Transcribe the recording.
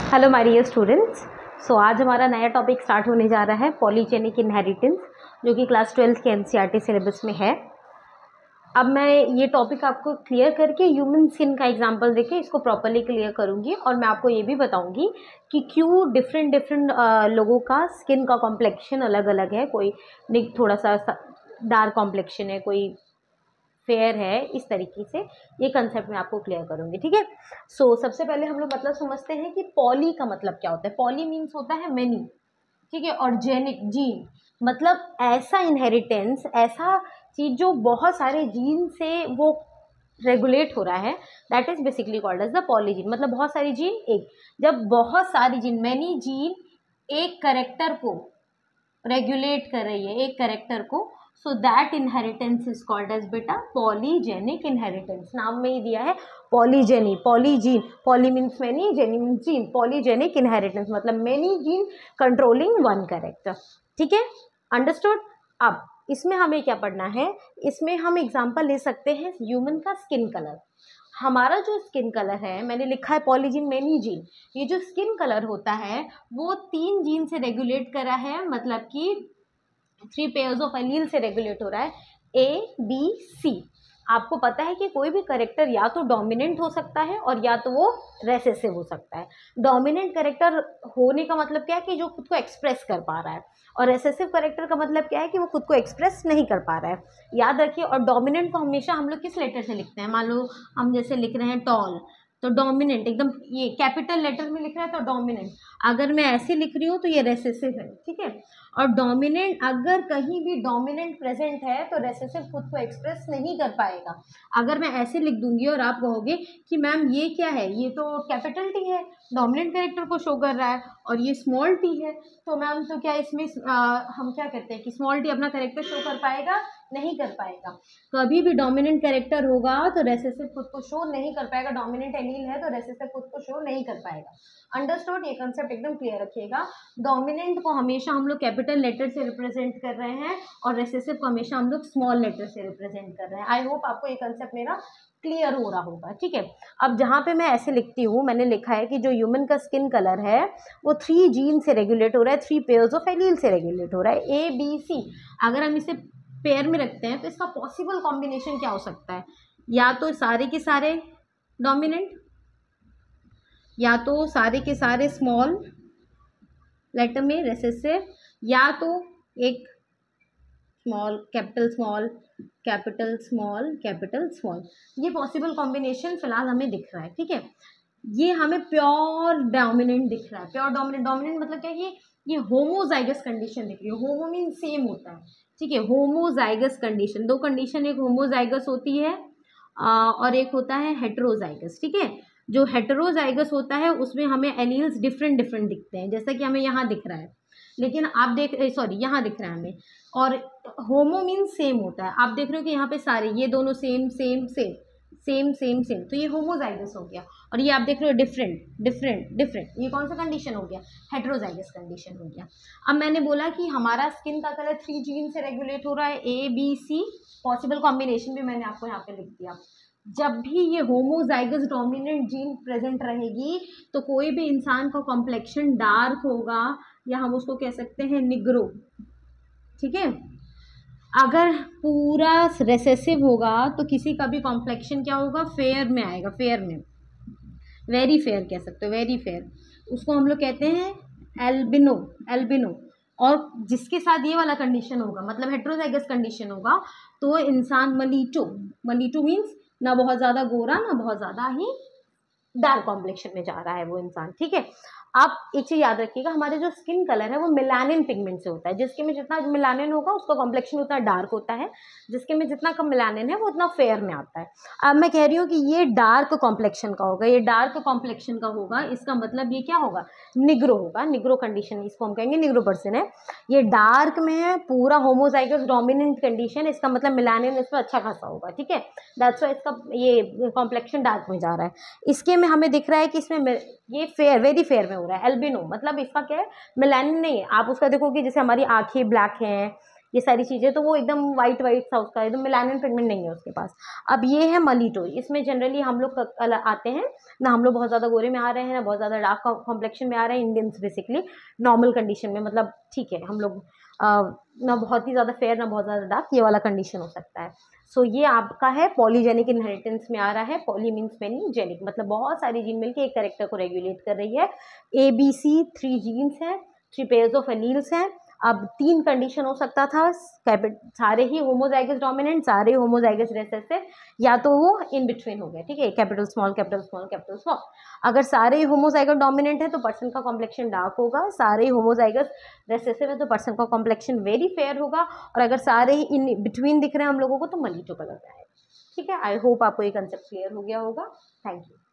Hello my dear students. So आज हमारा नया टॉपिक स्टार्ट होने जा रहा है पॉलीजेनिक इनहेरिटेंस, जो कि क्लास 12 के एनसीईआरटी सिलेबस में है। अब मैं ये टॉपिक आपको क्लियर करके ह्यूमन स्किन का एग्जांपल देके इसको प्रॉपर्ली क्लियर करूंगी, और मैं आपको ये भी बताऊंगी कि क्यों डिफरेंट लोगों का स्किन का कॉम्प्लेक्शन अलग अलग है। कोई थोड़ा सा डार्क कॉम्प्लेक्शन है, कोई फेयर है, इस तरीके से ये कंसेप्ट मैं आपको क्लियर करूंगी। ठीक है। सो सबसे पहले हम लोग मतलब समझते हैं कि पॉली का मतलब क्या होता है। पॉली मीन्स होता है मेनी, ठीक है, और जेनिक जीन मतलब ऐसा इनहेरिटेंस, ऐसा चीज जो बहुत सारे जीन से वो रेगुलेट हो रहा है, that is basically called as the polygene. मतलब बहुत सारी जीन एक, जब बहुत सारी जीन मैनी जीन एक करेक्टर को रेगुलेट कर रही है, एक करेक्टर को, so that inheritance is called as beta polygenic inheritance. नाम में ही दिया है polygeny, polygene, poly means many, geny means gene. Polygenic inheritance मतलब many gene controlling one character. ठीक है, अंडरस्टूड। अब इसमें हमें क्या पढ़ना है, इसमें हम एग्जांपल ले सकते हैं ह्यूमन का स्किन कलर। हमारा जो स्किन कलर है, मैंने लिखा है पॉलीजीन मैनी जीन, ये जो स्किन कलर होता है वो 3 जीन से रेगुलेट करा है, मतलब कि 3 पेयर्स ऑफ एलील से रेगुलेट हो रहा है, ए बी सी। आपको पता है कि कोई भी करेक्टर या तो डोमिनेंट हो सकता है और या तो वो रेसेसिव हो सकता है। डोमिनेंट करेक्टर होने का मतलब क्या है कि जो खुद को एक्सप्रेस कर पा रहा है, और रेसेसिव करेक्टर का मतलब क्या है कि वो खुद को एक्सप्रेस नहीं कर पा रहा है। याद रखिए। और डोमिनेंट को हमेशा हम लोग किस लेटर से लिखते हैं, मान लो हम जैसे लिख रहे हैं टॉल, तो डोमिनेंट एकदम ये कैपिटल लेटर में लिख रहा है तो डोमिनेंट। अगर मैं ऐसे लिख रही हूँ तो ये रेसेसिव है। ठीक है। और डोमिनेंट, अगर कहीं भी डोमिनेंट प्रेजेंट है तो रेसेसिव खुद को एक्सप्रेस नहीं कर पाएगा। अगर मैं ऐसे लिख दूंगी और आप कहोगे कि मैम ये क्या है, ये तो कैपिटल टी है, डोमिनेंट कैरेक्टर को शो कर रहा है, और ये स्मॉल टी है, तो मैम तो क्या इसमें हम क्या कहते हैं कि स्मॉल टी अपना कैरेक्टर शो कर पाएगा? नहीं कर पाएगा। कभी भी डोमिनेंट कैरेक्टर होगा तो रेसेसिव खुद को शो नहीं कर पाएगा। डोमिनेंट एलील है तो रेसेसिव खुद को शो नहीं कर पाएगा। अंडरस्टूड। ये कंसेप्ट एकदम क्लियर रखिएगा। डोमिनेंट को हमेशा हम लोग कैपिटल लेटर से रिप्रेजेंट कर रहे हैं और रेसेसिव को हमेशा हम लोग स्मॉल लेटर से रिप्रेजेंट कर रहे हैं। आई होप आपको ये कंसेप्ट मेरा क्लियर हो रहा होगा। ठीक है। अब जहाँ पे मैं ऐसे लिखती हूँ, मैंने लिखा है कि जो ह्यूमन का स्किन कलर है वो 3 जीन से रेगुलेट हो रहा है, 3 पेयर्स ऑफ एलील से रेगुलेट हो रहा है, ए बी सी। अगर हम इसे पेयर में रखते हैं तो इसका पॉसिबल कॉम्बिनेशन क्या हो सकता है? या तो सारे के सारे डोमिनेंट, या तो सारे के सारे स्मॉल लेटर में रेसेसिव, या तो एक small capital small capital small capital small. ये पॉसिबल कॉम्बिनेशन फिलहाल हमें दिख रहा है। ठीक है। ये हमें प्योर डोमिनेंट दिख रहा है। प्योर डोमिनेंट, डोमिनेंट मतलब क्या है, ये होमोजाइगस कंडीशन दिख रही है। होमो मीन सेम होता है। ठीक है। होमोजाइगस कंडीशन, 2 कंडीशन, एक होमोजाइगस होती है और एक होता है हेटेरोजाइगस। ठीक है। जो हेटेरोजाइगस होता है उसमें हमें एलील्स डिफरेंट डिफरेंट दिखते हैं, जैसा कि हमें यहाँ दिख रहा है, लेकिन आप देख सॉरी यहाँ दिख रहा है हमें। और होमो मीन सेम होता है। आप देख रहे हो कि यहाँ पे सारे ये दोनों same same same same same same, तो ये होमोजाइगस हो गया। और ये आप देख रहे हो डिफरेंट डिफरेंट डिफरेंट, ये कौन सा कंडीशन हो गया? हेटेरोजाइगस कंडीशन हो गया। अब मैंने बोला कि हमारा स्किन का कलर 3 जीन से रेगुलेट हो रहा है, A B C. Possible combination भी मैंने आपको यहाँ पे लिख दिया। जब भी ये होमोजाइगस डोमिनेंट जीन प्रेजेंट रहेगी तो कोई भी इंसान का कॉम्प्लेक्शन डार्क होगा, या हम उसको कह सकते हैं निग्रो। ठीक है। अगर पूरा रेसेसिव होगा तो किसी का भी कॉम्प्लेक्शन क्या होगा? फेयर में आएगा, फेयर में, वेरी फेयर कह सकते हो, वेरी फेयर। उसको हम लोग कहते हैं एल्बिनो, एल्बिनो। और जिसके साथ ये वाला कंडीशन होगा, मतलब हेटेरोजाइगस कंडीशन होगा, तो इंसान मलीटो, मलीटो मीन्स ना बहुत ज़्यादा गोरा ना बहुत ज़्यादा ही डार्क कॉम्प्लेक्शन में जा रहा है वो इंसान। ठीक है। आप एक चीज याद रखिएगा, हमारे जो स्किन कलर है वो मिलानिन पिगमेंट से होता है। जिसके में जितना मिलानिन होगा उसका कॉम्प्लेक्शन उतना डार्क होता है, जिसके में जितना कम मिलानिन है वो उतना फेयर में आता है। अब मैं कह रही हूँ कि ये डार्क कॉम्प्लेक्शन का होगा, ये डार्क कॉम्प्लेक्शन का होगा, इसका मतलब ये क्या होगा? निग्रो होगा। निग्रो कंडीशन, इसको हम कहेंगे निग्रो पर्सन है। ये डार्क में है, पूरा होमोजाइगस डोमिनेंट कंडीशन, इसका मतलब मिलानिन इसमें अच्छा खासा होगा। ठीक है। दैट्स व्हाई इसका ये कॉम्प्लेक्शन डार्क में जा रहा है। इसके में हमें दिख रहा है कि इसमें ये फेयर, वेरी फेयर में हो रहा है। एल्बिनो मतलब इसका क्या है? मेलानिन नहीं है। आप उसका देखोगे जैसे हमारी आंखें ब्लैक हैं ये सारी चीज़ें, तो वो एकदम वाइट वाइट सा उसका एकदम मेलानिन पिगमेंट नहीं है उसके पास। अब ये है मलीटो, इसमें जनरली हम लोग आते हैं ना, हम लोग बहुत ज़्यादा गोरे में आ रहे हैं ना बहुत ज़्यादा डार्क कॉम्प्लेक्शन में आ रहे हैं, इंडियंस बेसिकली नॉर्मल कंडीशन में, मतलब ठीक है हम लोग ना बहुत ही ज़्यादा फेयर ना बहुत ज़्यादा डार्क, ये वाला कंडीशन हो सकता है। सो ये आपका है पॉलीजेनिक इनहेरिटेंस में आ रहा है। पॉली मीन्स मेनी, जेनिक मतलब बहुत सारी जीन मिलके एक कैरेक्टर को रेगुलेट कर रही है। ABC 3 जीन्स हैं, 3 पेयर्स ऑफ एलील्स हैं। अब 3 कंडीशन हो सकता था, सारे ही होमोजाइगस डोमिनेंट, सारे होमोजाइगस रिसेसिव, या तो वो इन बिटवीन हो गए, ठीक है, capital small capital small capital small. अगर सारे होमोजाइगस डोमिनेंट है तो पर्सन का कॉम्प्लेक्शन डार्क होगा, सारे होमोजाइगस रिसेसिव है तो पर्सन का कॉम्प्लेक्शन वेरी फेयर होगा, और अगर सारे ही इन बिटवीन दिख रहे हैं हम लोगों को तो मलीटो कलर का है। ठीक है, आई होप आपको ये कंसेप्ट क्लियर हो गया होगा। Thank you.